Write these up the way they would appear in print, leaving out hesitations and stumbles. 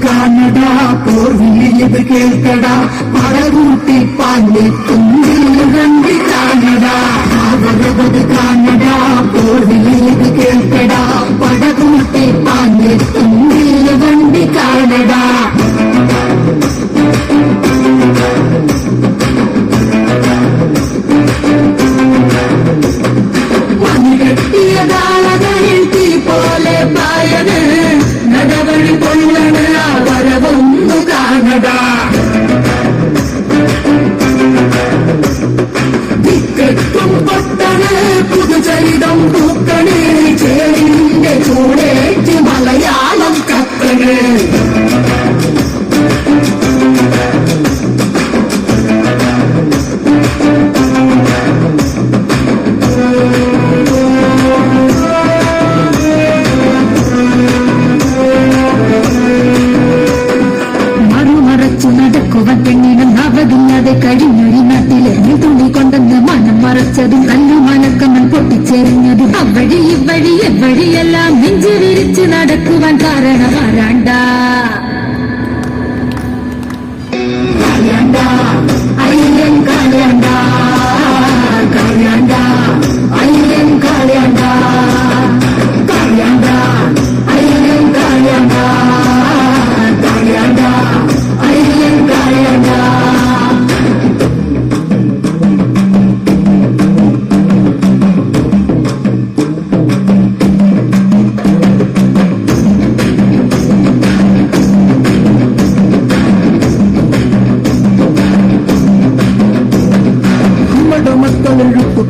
കാണടാ പോർവിളിയത് കേൾക്കടാ പടകൂട്ടി പാഞ്ഞി തുമ്പിൽ വണ്ടി കാണടാ അവരവത് കാണടാ പോർവിളിയത് കേൾക്കടാ പടകൂട്ടി പാഞ്ഞി തുമ്പിൽ വണ്ടി കാണടാ മണികെട്ടിയതാളകളിൽ തീ പോലെ പായന് നടവഴി കൊള്ളണ വരവൊന്നു കാണടാ ദിക്കെട്ടും പൊട്ടണ് പുതുചരിതം പൂക്കണ് ചേരിന്റെ ചൂടേറ്റ് മലയാളം കത്തണ് കഴിഞ്ഞൊരു നാട്ടിലെ തുണി കൊണ്ടെന്ന് മനം മറച്ചതും കല്ലു മലക്കമ്മൻ പൊട്ടിച്ചെറിഞ്ഞതും അവഴി ഇവഴി എവഴിയെല്ലാം നെഞ്ചു വിരിച്ച് നടക്കുവാൻ കാരണം ആരാണ്ട അയ്യൻ കളയണ്ട കളയണ്ട അയ്യൻ കളയണ്ട കളയണ്ട അയ്യൻ കളയണ്ട കളയണ്ട അയ്യൻ കളയണ്ട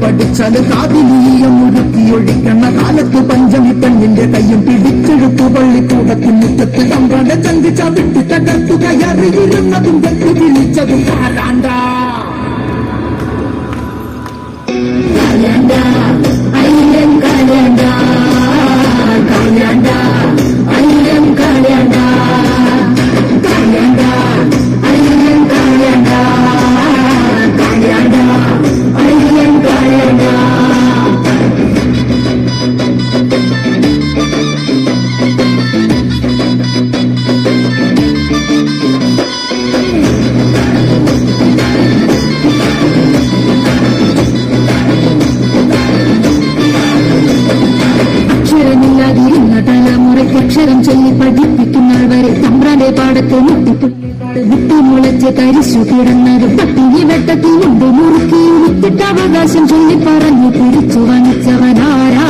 പഠിച്ചാല് കാതിലീയം മുറുക്കിയൊഴിക്കണ കാലത്ത് പഞ്ചമി പെണ്ണിന്റെ കയ്യും പിടിച്ചെടുത്തു പള്ളിക്കൂടത്തിൽ മുറ്റത്ത് തമ്പാടെ ചന്തിച്ച വിട്ടു തകർത്തു കയറിയിരുന്നതും കെട്ടി വിളിച്ചതും കാലാണ്ട കാലാണ്ട അയ്യൻ കാലാണ്ട കാലാണ്ട അയ്യൻ കാലാണ്ട കാലാണ്ട അയ്യൻ കാലാണ്ട കാലാണ്ട അയ്യൻ കാലാണ്ട അക്ഷരം ചൊല്ലി പഠിപ്പിക്കുന്നവർ വരെ തമ്പ്രാന്റെ പാടത്ത് മുട്ടിമുളച്ച് കരിച്ചു കിടന്നൊരു പട്ടിണി വെട്ടത്തിൽ മുണ്ട് മുറുക്കി വിത്തിട്ട് അവകാശം ചൊല്ലി പറഞ്ഞു പിടിച്ചു വാങ്ങിച്ചവനാരാ